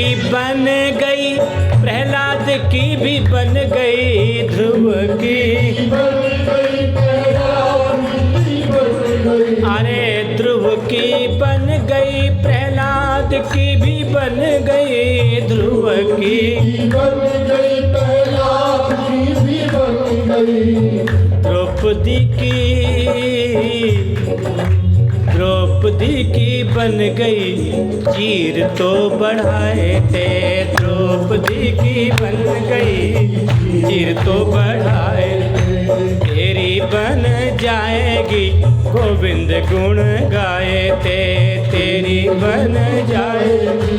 बन गई, प्रहलाद की भी बन गई, ध्रुव की। अरे ध्रुव की बन गई, प्रहलाद की भी बन गई, ध्रुव की द्रौपदी की बन गई, चीर तो बढ़ाए थे। द्रौपदी की बन गई, चीर तो बढ़ाए, तेरी बन जाएगी, गोविंद गुण गाए थे। तेरी बन जाएगी,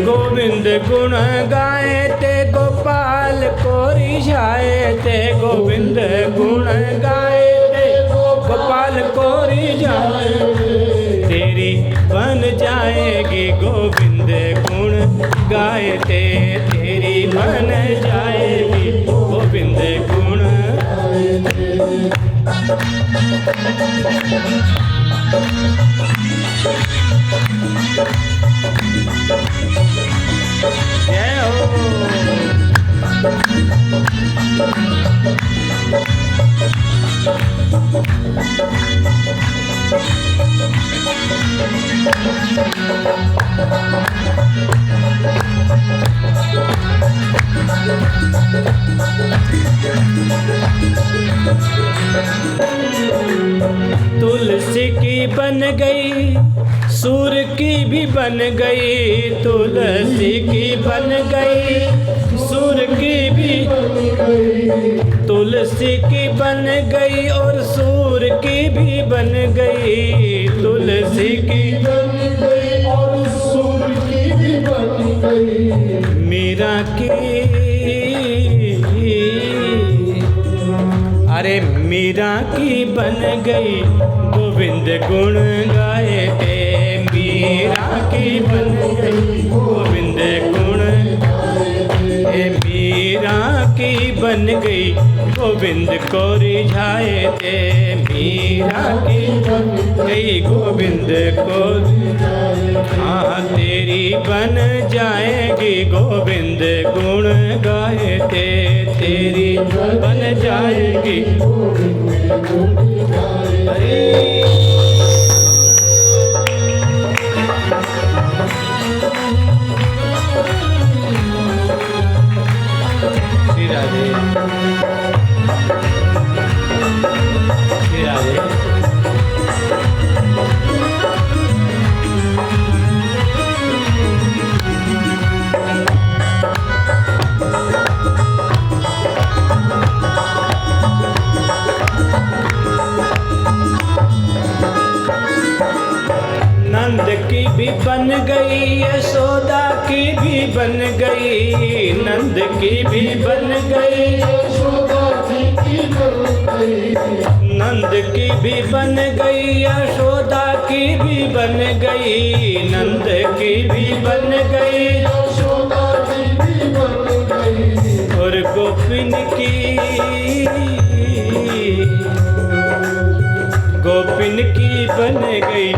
गोविंद गुण गाए थे, गोपाल को रिझाए थे। गोविंद गुण गाए थे, गोपाल को रिझाए, तेरी बन जाएगी, गोविंद गुण गाए थे। तेरी बन जाएगी, गोविंद गुण जय हो। तुलसी की बन गई, सूर की भी बन गई। तुलसी की बन गई, सूर की भी, तुलसी की बन गई और सूर की भी बन गई। तुलसी की बन गई और सूर की भी बन गई। मीरा की, अरे मीरा की बन गई, गोविंद गुण गाए थे। मीरा की बन गई, गोविंद गुण गाए। मीरा की बन गई, गोविंद को रिझाए थे। मीरा की बन गई, गोविंद को, हाँ तेरी बन जाएगी, गोविंद गुण गाए थे। तेरी बन जाएगी, श्री राधे श्री राधे। नंद की भी बन गई, यशोदा की भी बन गई। नंद की भी बन गई, यशोदा की बन गई। नंद की भी बन गई, यशोदा की भी बन गई। नंद की भी बन गई, यशोदा की भी बन गई। और गोपिन की, गोपिन की बन गई,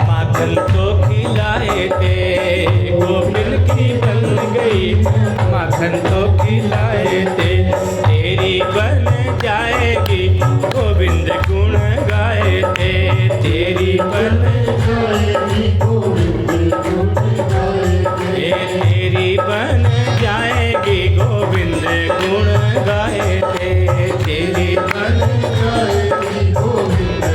माखन तो खिलाए थे। गोपिन की बन गई, माखन तो खिलाए थे। तेरी बन जाएगी, गोविंद गुण गाए थे। तेरी बन जाएगी, गोविंद गुण गाए थे। तेरी बन जाएगी, गोविंद गुण गाए थे। तेरी बन जाएगी, गोविंद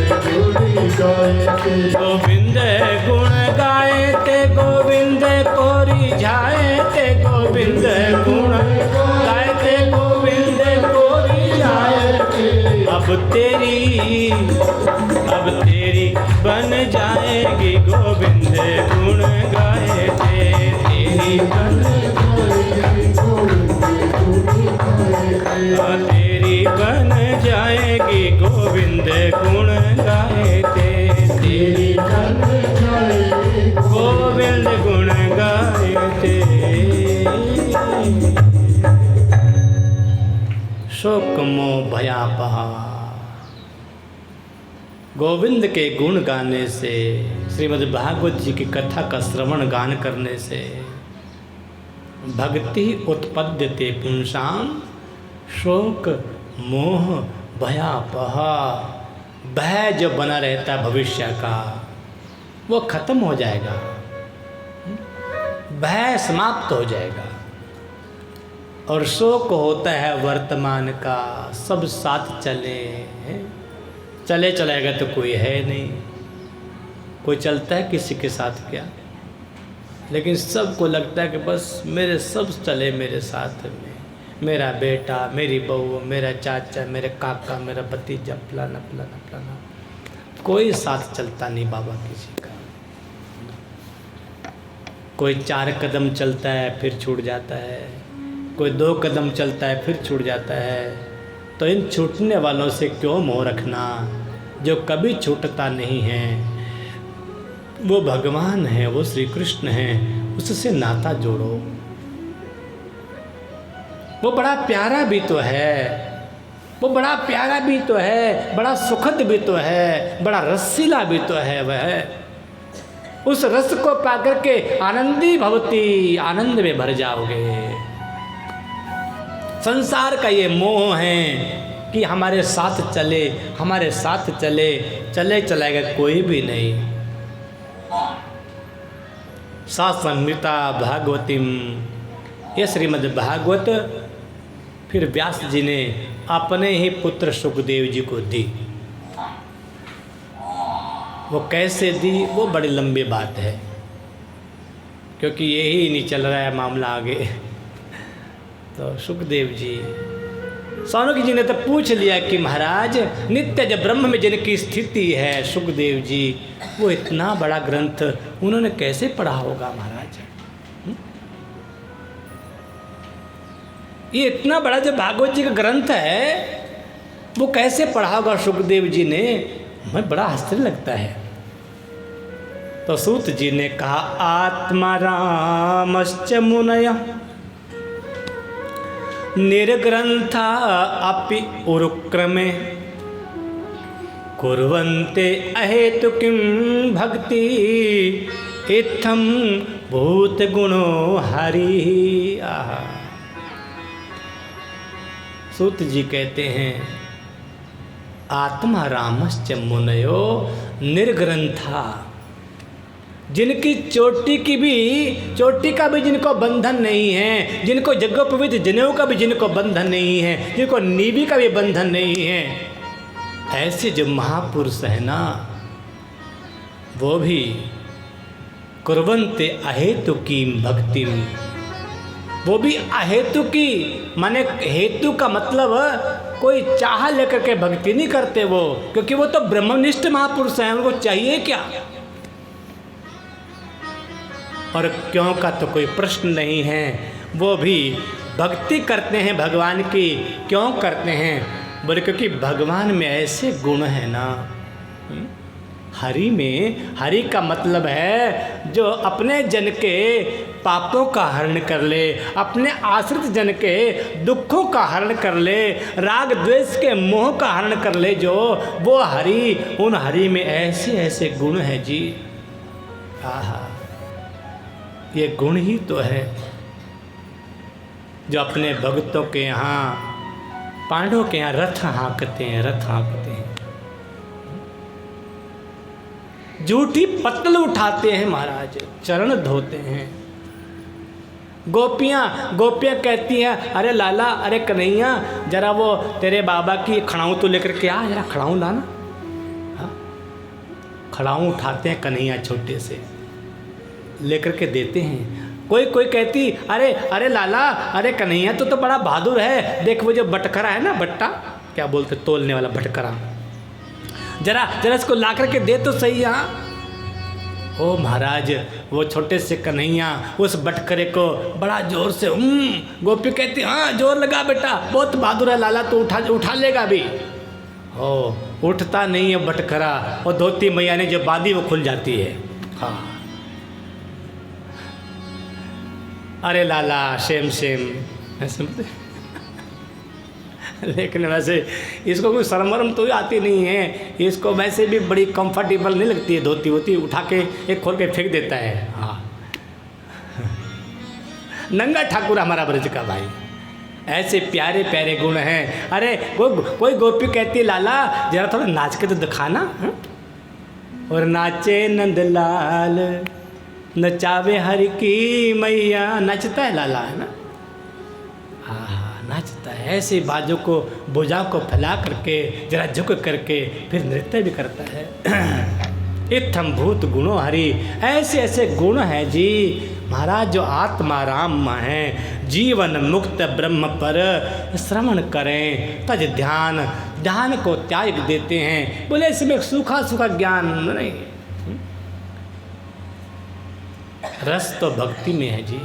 गोविंद गुण गाए थे, गोविंद को रिझाए थे। गोविंद गुण गाए थे, गोविंद को रिझाए थे। अब तेरी बन जाएगी, गोविंद गुण गाए थे। तेरी बन जाएगी, तेरी बन जाएगी, गोविंद गुण गाए थे। तेरी बन जाएगी, गोविंद गुण गाए थे। शोक मोह भयापहा, गोविंद के गुण गाने से श्रीमद् भागवत जी की कथा का श्रवण गान करने से भक्ति उत्पद्यते पुंसाम शोक मोह भयापह। भय जो बना रहता भविष्य का वो खत्म हो जाएगा, भय समाप्त हो जाएगा। और शोक होता है वर्तमान का, सब साथ चले चलेगा तो कोई है नहीं, कोई चलता है किसी के साथ क्या, लेकिन सबको लगता है कि बस मेरे सब चले मेरे साथ में, मेरा बेटा, मेरी बहू, मेरा चाचा, मेरे काका, मेरा भतीजा, फलाना फलाना फलाना। कोई साथ चलता नहीं बाबा किसी का। कोई 4 कदम चलता है फिर छूट जाता है, कोई 2 कदम चलता है फिर छूट जाता है। तो इन छूटने वालों से क्यों मोह रखना, जो कभी छूटता नहीं है। वो भगवान है, वो श्री कृष्ण हैं, उससे नाता जोड़ो। वो बड़ा प्यारा भी तो है, वो बड़ा प्यारा भी तो है, बड़ा सुखद भी तो है, बड़ा रसीला भी तो है वह। उस रस को पाकर के आनंदी भवती, आनंद में भर जाओगे। संसार का ये मोह है कि हमारे साथ चले, हमारे साथ चले, चले चलेगा कोई भी नहीं। सास्वन्मिता भागवतीम, ये श्रीमद् भागवत फिर व्यास जी ने अपने ही पुत्र सुखदेव जी को दी। वो कैसे दी वो बड़ी लंबी बात है, क्योंकि यही नहीं चल रहा है मामला आगे। तो सुखदेव जी, सौनक जी ने तो पूछ लिया कि महाराज नित्य जब ब्रह्म में जिनकी स्थिति है सुखदेव जी, वो इतना बड़ा ग्रंथ उन्होंने कैसे पढ़ा होगा महाराज? ये इतना बड़ा जो भागवत जी का ग्रंथ है वो कैसे पढ़ा होगा सुखदेव जी ने? हमें बड़ा आश्चर्य लगता है। तो सूत जी ने कहा आत्मा रामश्च मुनय निर्ग्रंथा अपि उरुक्रमे कुर्वन्ते अहेतु किं भक्ति इत्थं भूत गुणो हरि। आहा, सूत जी कहते हैं आत्मा रामश्च मुनयो निर्ग्रंथा, जिनकी चोटी का भी जिनको बंधन नहीं है, जिनको यज्ञोपवीत जनेऊ का भी जिनको बंधन नहीं है, जिनको नीवी का भी बंधन नहीं है, ऐसे जो महापुरुष है ना वो भी कुर्वन्ते अहेतु की भक्ति, वो भी अहेतु की, माने हेतु का मतलब कोई चाह लेकर के भक्ति नहीं करते वो, क्योंकि वो तो ब्रह्मनिष्ठ महापुरुष हैं, उनको चाहिए क्या? और क्यों का तो कोई प्रश्न नहीं है। वो भी भक्ति करते हैं भगवान की। क्यों करते हैं? बोले क्योंकि भगवान में ऐसे गुण है ना, हरि में, हरि का मतलब है जो अपने जन के पापों का हरण कर ले, अपने आश्रित जन के दुखों का हरण कर ले, राग द्वेष के मोह का हरण कर ले, जो वो हरि, उन हरि में ऐसे ऐसे गुण हैं जी। आहा, ये गुण ही तो है जो अपने भक्तों के यहाँ, पांडवों के यहाँ रथ हाँकते हैं, रथ हाँकते हैं, जूठी पत्तल उठाते हैं महाराज, चरण धोते हैं। गोपियाँ कहती हैं अरे लाला, अरे कन्हैया, जरा वो तेरे बाबा की खड़ाऊँ तो लेकर के आ, जरा खड़ाऊँ लाना। खड़ाऊँ उठाते हैं कन्हैया, छोटे से लेकर के देते हैं। कोई कहती अरे लाला, अरे कन्हैया तो बड़ा बहादुर है, देख वो जो बटखरा है ना, बट्टा क्या बोलते, तोलने वाला बटखरा, जरा इसको ला करके दे तो सही। यहाँ ओ महाराज, वो छोटे से कन्हैया उस बटखरे को बड़ा जोर से गोपी कहती हाँ जोर लगा बेटा, बहुत बहादुर है लाला, तो उठा लेगा भी। ओ उठता नहीं है बटखरा, और धोती मैया ने जो बांधी वो खुल जाती है। हाँ, अरे लाला शेम ऐसे बोलते लेकिन वैसे इसको कोई शर्म वरम तो आती नहीं है, इसको वैसे भी बड़ी कंफर्टेबल नहीं लगती है, धोती होती उठा के एक खोल के फेंक देता है। हाँ, नंगा ठाकुर हमारा ब्रज का भाई, ऐसे प्यारे प्यारे गुण हैं। अरे कोई गोपी कहती है लाला जरा थोड़ा नाच के तो दिखाना, और नाचे नंदलाल नचावे हरि की मैया, नचता है लाला, है ना। हाँ, नाचता है, ऐसे बाजों को भुजाओं को फैला करके जरा झुक करके फिर नृत्य भी करता है। इत्थम भूत गुणों हरि, ऐसे ऐसे गुण हैं जी महाराज जो आत्मा राम हैं, जीवन मुक्त ब्रह्म पर श्रवण करें तज ध्यान को त्याग देते हैं। बोले इसमें सूखा सूखा ज्ञान नहीं, रस तो भक्ति में है जी।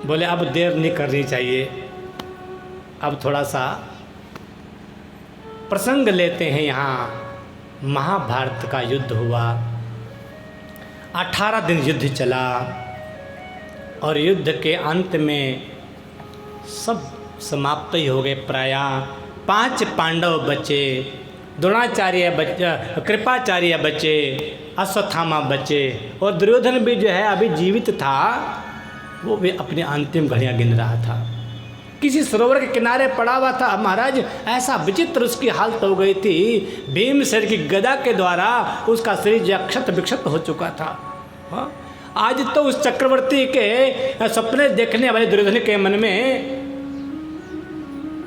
बोले अब देर नहीं करनी चाहिए, अब थोड़ा सा प्रसंग लेते हैं। यहाँ महाभारत का युद्ध हुआ, 18 दिन युद्ध चला और युद्ध के अंत में सब समाप्त ही हो गए प्राय। 5 पांडव बचे, द्रोणाचार्य बचे, कृपाचार्य बचे, अश्वत्थामा बचे, और दुर्योधन भी जो है अभी जीवित था, वो भी अपनी अंतिम घड़ियाँ गिन रहा था। किसी सरोवर के किनारे पड़ा हुआ था महाराज, ऐसा विचित्र उसकी हालत हो गई थी, भीमसेन की गदा के द्वारा उसका शरीर क्षत विक्षत हो चुका था। हाँ? आज तो उस चक्रवर्ती के सपने देखने वाले दुर्योधन के मन में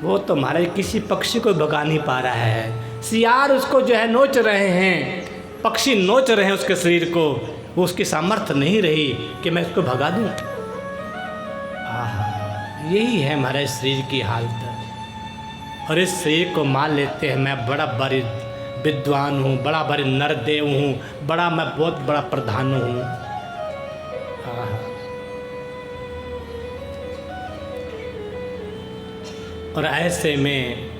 वो तो महाराज किसी पक्षी को भगा नहीं पा रहा है। सियार उसको जो है नोच रहे हैं, पक्षी नोच रहे हैं उसके शरीर को, वो उसकी सामर्थ्य नहीं रही कि मैं इसको भगा दूँ। यही है हमारे शरीर की हालत, और इस शरीर को मान लेते हैं मैं बड़ा बड़ी विद्वान हूँ, बड़ा बड़ी नरदेव हूँ, मैं बहुत बड़ा प्रधान हूँ। और ऐसे में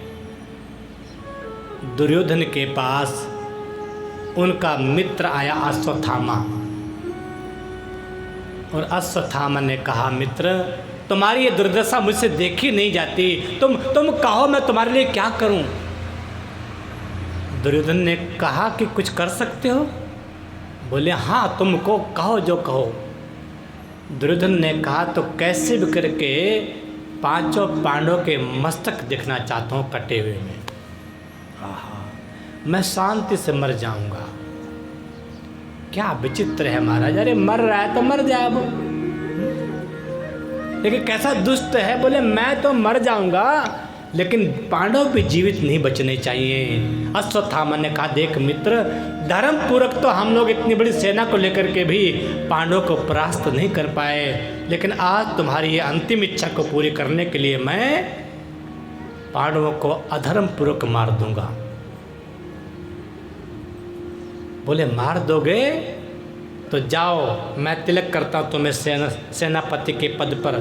दुर्योधन के पास उनका मित्र आया अश्वत्थामा, और अश्वत्थामा ने कहा मित्र तुम्हारी ये दुर्दशा मुझसे देखी नहीं जाती, तुम कहो मैं तुम्हारे लिए क्या करूं। दुर्योधन ने कहा कि कुछ कर सकते हो। बोले हाँ तुमको कहो जो कहो। दुर्योधन ने कहा तो कैसे भी करके 5 पांडवों के मस्तक देखना चाहता हूँ कटे हुए में, मैं शांति से मर जाऊंगा। क्या विचित्र है महाराज, अरे मर रहा है तो मर जाए वो, लेकिन कैसा दुष्ट है। बोले मैं तो मर जाऊंगा लेकिन पांडव भी जीवित नहीं बचने चाहिए। अश्वत्थामा ने कहा देख मित्र, धर्म पूर्वक तो हम लोग इतनी बड़ी सेना को लेकर के भी पांडवों को परास्त नहीं कर पाए, लेकिन आज तुम्हारी ये अंतिम इच्छा को पूरी करने के लिए मैं पांडवों को अधर्म पूर्वक मार दूंगा। बोले मार दोगे तो जाओ, मैं तिलक करता हूँ तुम्हें सेनापति के पद पर।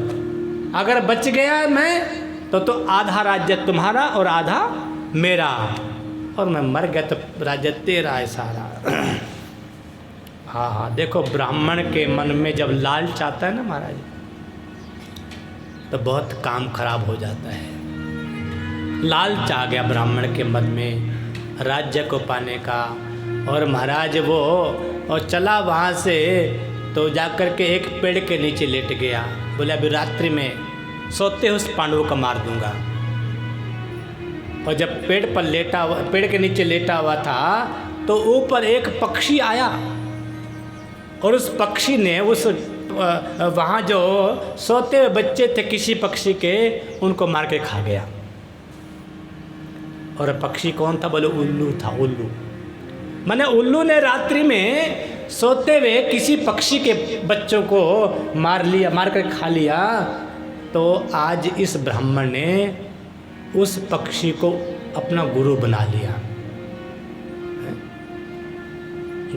अगर बच गया मैं तो आधा राज्य तुम्हारा और आधा मेरा, और मैं मर गया तो राज्य तेरा है सारा। हाँ, देखो ब्राह्मण के मन में जब लालच आता है ना महाराज, तो बहुत काम खराब हो जाता है। लालच आ गया ब्राह्मण के मन में राज्य को पाने का, और महाराज वो और चला वहाँ से तो जाकर के एक पेड़ के नीचे लेट गया। बोले अभी रात्रि में सोते उस पांडवों को मार दूंगा। और जब पेड़ के नीचे लेटा हुआ था तो ऊपर एक पक्षी आया, और उस पक्षी ने उस वहाँ जो सोते हुए बच्चे थे किसी पक्षी के, उनको मार के खा गया। और पक्षी कौन था? बोले उल्लू था। उल्लू माने उल्लू ने रात्रि में सोते हुए किसी पक्षी के बच्चों को मार कर खा लिया। तो आज इस ब्राह्मण ने उस पक्षी को अपना गुरु बना लिया,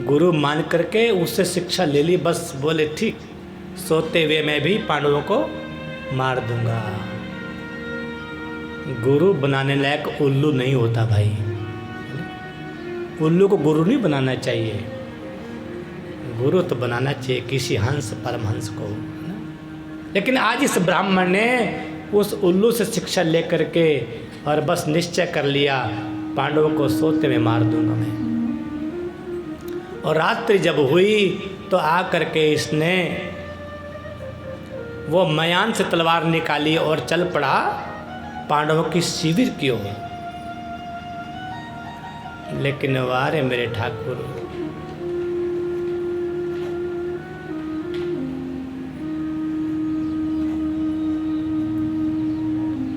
गुरु मान करके उससे शिक्षा ले ली। बस बोले ठीक, सोते हुए मैं भी पांडवों को मार दूंगा। गुरु बनाने लायक उल्लू नहीं होता भाई, उल्लू को गुरु नहीं बनाना चाहिए, गुरु तो बनाना चाहिए किसी हंस परमहंस को। लेकिन आज इस ब्राह्मण ने उस उल्लू से शिक्षा लेकर के और बस निश्चय कर लिया, पांडवों को सोते में मार दूंगा मैं। और रात्रि जब हुई तो आ करके इसने वो मयान से तलवार निकाली और चल पड़ा पांडवों की शिविर की ओर। लेकिन वारे मेरे ठाकुर,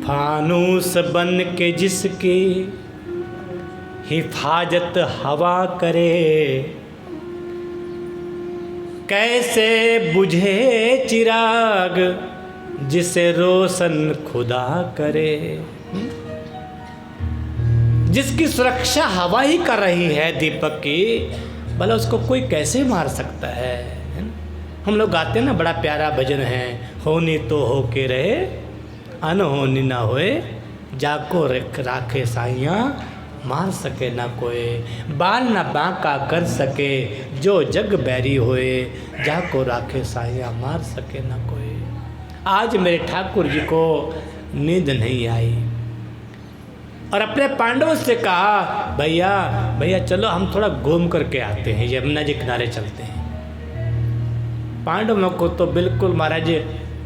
फानूस बन के जिसकी हिफाजत हवा करे, कैसे बुझे चिराग जिसे रोशन खुदा करे। जिसकी सुरक्षा हवा ही कर रही है दीपक की, भला उसको कोई कैसे मार सकता है। हम लोग गाते हैं ना, बड़ा प्यारा भजन है, होनी तो हो के रहे अनहोनी ना होए, जाको राखे साइयाँ मार सके ना कोई, बाल ना बांका कर सके जो जग बैरी होए, जाको राखे साइयाँ मार सके ना कोई। आज मेरे ठाकुर जी को नींद नहीं आई और अपने पांडवों से कहा, भैया भैया चलो हम थोड़ा घूम करके आते हैं, यमुना जी किनारे चलते हैं। पांडवों को तो बिल्कुल महाराज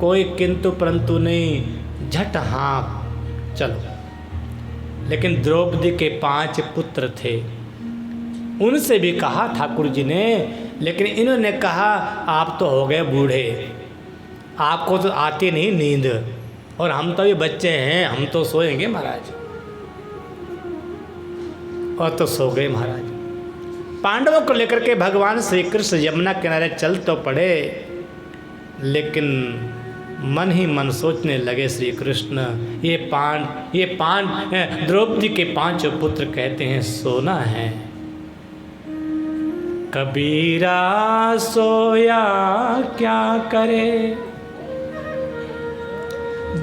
कोई किंतु परंतु नहीं, झट हाँ चलो। लेकिन द्रौपदी के 5 पुत्र थे, उनसे भी कहा ठाकुर जी ने, लेकिन इन्होंने कहा आप तो हो गए बूढ़े, आपको तो आती नहीं नींद, और हम तो अभी बच्चे हैं, हम तो सोएंगे महाराज। और तो सो गए महाराज। पांडवों को लेकर के भगवान श्री कृष्ण यमुना किनारे चल तो पड़े, लेकिन मन ही मन सोचने लगे श्री कृष्ण, ये पान द्रौपदी के 5 पुत्र कहते हैं सोना है। कबीरा सोया क्या करे,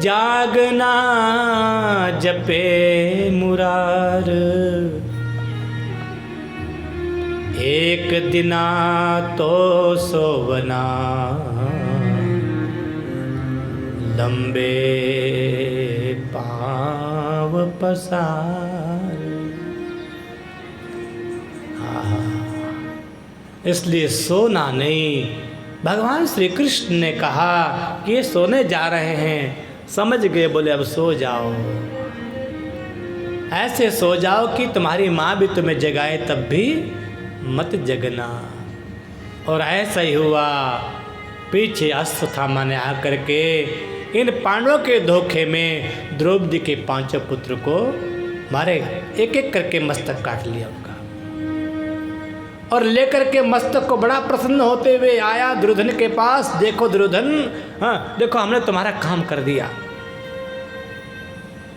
जागना जपे मुरार, एक दिना तो सोवना लंबे पाँव पसार। इसलिए सोना नहीं। भगवान श्री कृष्ण ने कहा कि ये सोने जा रहे हैं, समझ गए, बोले अब सो जाओ, ऐसे सो जाओ कि तुम्हारी माँ भी तुम्हें जगाए तब भी मत जगना। और ऐसा ही हुआ। पीछे अश्वत्थामा ने आकर के इन पांडवों के धोखे में द्रौपदी के 5 पुत्र को मारे, एक एक करके मस्तक काट लिया उनका, और लेकर के मस्तक को बड़ा प्रसन्न होते हुए आया दुर्योधन के पास। देखो दुर्योधन, हाँ देखो हमने तुम्हारा काम कर दिया।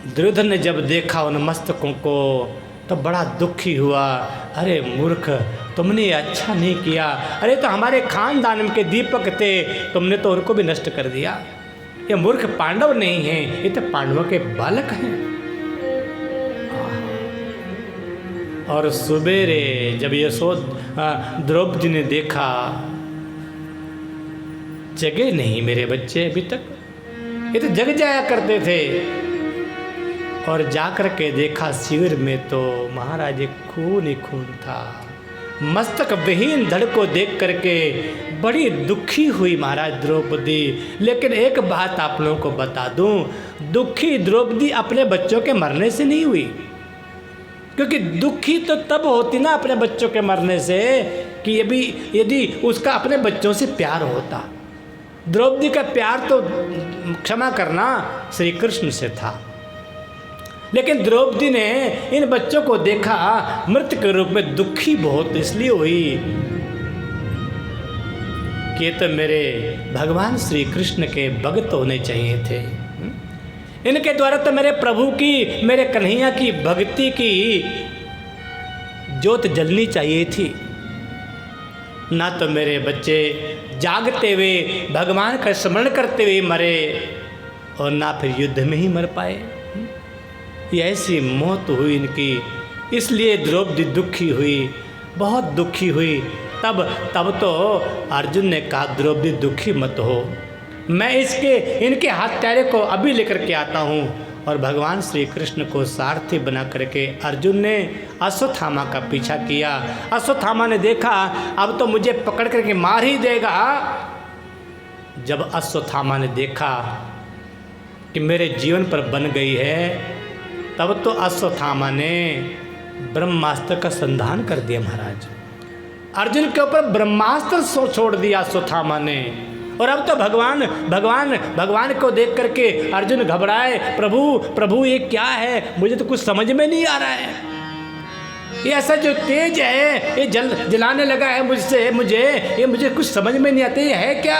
दुर्योधन ने जब देखा उन मस्तकों को तो बड़ा दुखी हुआ। अरे मूर्ख, तुमने अच्छा नहीं किया, अरे तो हमारे खानदान के दीपक थे, तुमने तो उनको भी नष्ट कर दिया। ये मूर्ख पांडव नहीं हैं, ये तो पांडवों के बालक हैं। और सुबेरे जब द्रौपदी ने देखा, जगे नहीं मेरे बच्चे अभी तक, ये तो जग जाया करते थे। और जाकर के देखा शिविर में तो महाराज खून ही खून था। मस्तक विहीन धड़ को देख करके बड़ी दुखी हुई महाराज द्रौपदी। लेकिन एक बात आप लोगों को बता दूं, दुखी द्रौपदी अपने बच्चों के मरने से नहीं हुई, क्योंकि दुखी तो तब होती ना अपने बच्चों के मरने से कि यदि उसका अपने बच्चों से प्यार होता। द्रौपदी का प्यार तो क्षमा करना श्री कृष्ण से था, लेकिन द्रौपदी ने इन बच्चों को देखा मृत के रूप में, दुखी बहुत इसलिए हुई कि तो मेरे भगवान श्री कृष्ण के भक्त होने चाहिए थे। इनके द्वारा तो मेरे प्रभु की, मेरे कन्हैया की भक्ति की ज्योत जलनी चाहिए थी। ना तो मेरे बच्चे जागते हुए भगवान का स्मरण करते हुए मरे, और ना फिर युद्ध में ही मर पाए। ये ऐसी मौत हुई इनकी। इसलिए द्रौपदी दुखी हुई, बहुत दुखी हुई। तब तो अर्जुन ने कहा द्रौपदी दुखी मत हो, मैं इनके हत्यारे को अभी लेकर के आता हूँ। और भगवान श्री कृष्ण को सारथी बना करके अर्जुन ने अश्वत्थामा का पीछा किया। अश्वत्थामा ने देखा अब तो मुझे पकड़ करके मार ही देगा। जब अश्वत्थामा ने देखा कि मेरे जीवन पर बन गई है, तब तो अश्वत्थामा ने ब्रह्मास्त्र का संधान कर दिया। महाराज अर्जुन के ऊपर ब्रह्मास्त्र छोड़ दिया अश्वत्थामा ने। और अब तो भगवान को देख करके अर्जुन घबराए, प्रभु ये क्या है, मुझे तो कुछ समझ में नहीं आ रहा है। ये ऐसा जो तेज है ये जलाने लगा है मुझे कुछ समझ में नहीं आता, ये है क्या।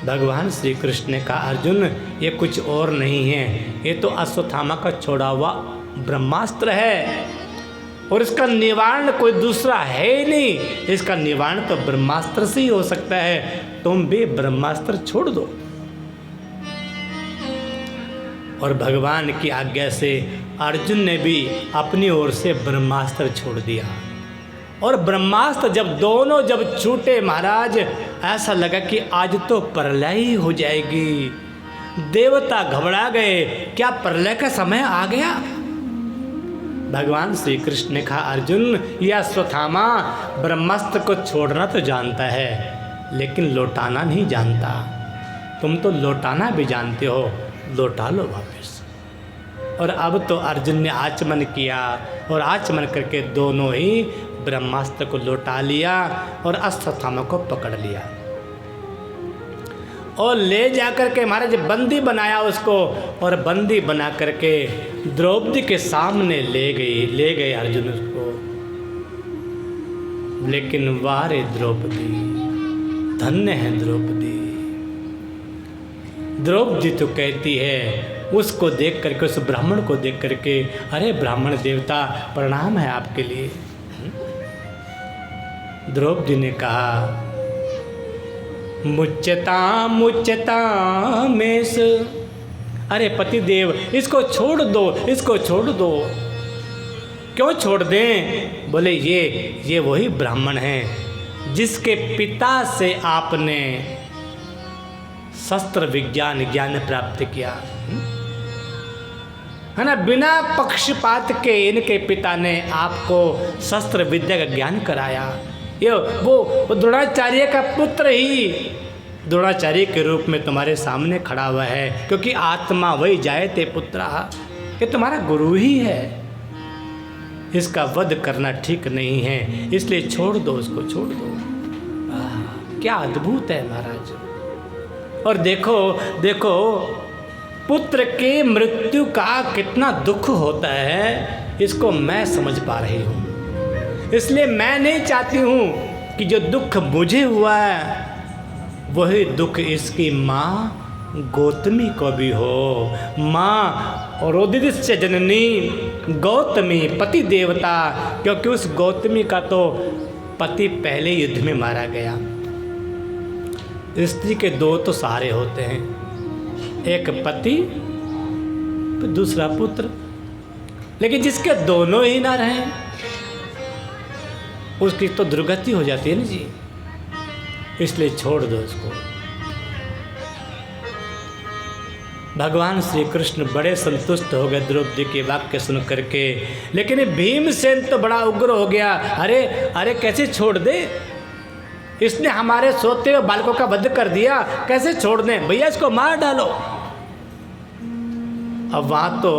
भगवान श्री कृष्ण ने कहा अर्जुन ये कुछ और नहीं है, ये तो अश्वत्थामा का छोड़ा हुआ ब्रह्मास्त्र है और इसका निवारण कोई दूसरा है ही नहीं। इसका निवारण तो ब्रह्मास्त्र से ही हो सकता है। तुम भी ब्रह्मास्त्र छोड़ दो। और भगवान की आज्ञा से अर्जुन ने भी अपनी ओर से ब्रह्मास्त्र छोड़ दिया। और ब्रह्मास्त्र जब छूटे महाराज, ऐसा लगा कि आज तो प्रलय ही हो जाएगी। देवता घबरा गए, क्या प्रलय का समय आ गया। भगवान श्री कृष्ण ने कहा अर्जुन यह अश्वत्थामा ब्रह्मास्त्र को छोड़ना तो जानता है लेकिन लौटाना नहीं जानता। तुम तो लौटाना भी जानते हो, लौटा लो वापस। और अब तो अर्जुन ने आचमन किया और आचमन करके दोनों ही ब्रह्मास्त्र को लौटा लिया और अश्वत्थामा को पकड़ लिया और ले जाकर के महाराज बंदी बनाया उसको। और बंदी बना करके द्रौपदी के सामने ले गए अर्जुन उसको। लेकिन वारे द्रौपदी, धन्य है द्रौपदी तो कहती है उसको देख करके, उस ब्राह्मण को देख करके, अरे ब्राह्मण देवता प्रणाम है आपके लिए। द्रौपदी ने कहा मुच्यता मेष, अरे पतिदेव इसको छोड़ दो। क्यों छोड़ दें। बोले ये वही ब्राह्मण हैं जिसके पिता से आपने शस्त्र विज्ञान ज्ञान प्राप्त किया है ना। बिना पक्षपात के इनके पिता ने आपको शस्त्र विद्या का ज्ञान कराया। ये वो द्रोणाचार्य का पुत्र ही द्रोणाचार्य के रूप में तुम्हारे सामने खड़ा हुआ है, क्योंकि आत्मा वही जायते पुत्रा, ये तुम्हारा गुरु ही है। इसका वध करना ठीक नहीं है, इसलिए छोड़ दो, उसको छोड़ दो। क्या अद्भुत है महाराज। और देखो पुत्र के मृत्यु का कितना दुख होता है, इसको मैं समझ पा रही हूँ। इसलिए मैं नहीं चाहती हूँ कि जो दुख मुझे हुआ है वही दुख इसकी माँ गौतमी को भी हो। माँ रोदिस्य जननी गौतमी पति देवता, क्योंकि उस गौतमी का तो पति पहले युद्ध में मारा गया। स्त्री के दो तो सहारे होते हैं, एक पति दूसरा पुत्र, लेकिन जिसके दोनों ही ना रहें उसकी तो दुर्गति हो जाती है ना जी। इसलिए छोड़ दो उसको। भगवान श्री कृष्ण बड़े संतुष्ट हो गए द्रौपदी के वाक्य सुन करके। लेकिन भीमसेन तो बड़ा उग्र हो गया। अरे कैसे छोड़ दे, इसने हमारे सोते हुए बालकों का वध कर दिया, कैसे छोड़ दें भैया, इसको मार डालो। अब वहाँ तो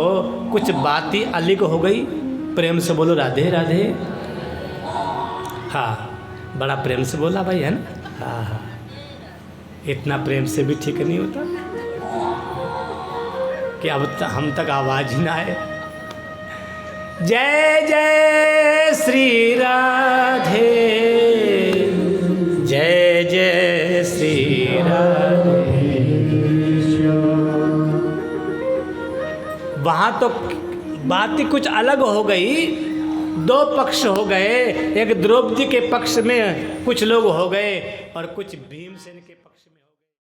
कुछ बात ही अलग हो गई। प्रेम से बोलो राधे राधे। हाँ बड़ा प्रेम से बोला भाई, है ना। हाँ इतना प्रेम से भी ठीक नहीं होता कि अब हम तक आवाज ही ना आए। जय जय श्री राधे, जय जय श्री राधे। वहाँ तो बात ही कुछ अलग हो गई। दो पक्ष हो गए, एक द्रौपदी के पक्ष में कुछ लोग हो गए और कुछ भीमसेन के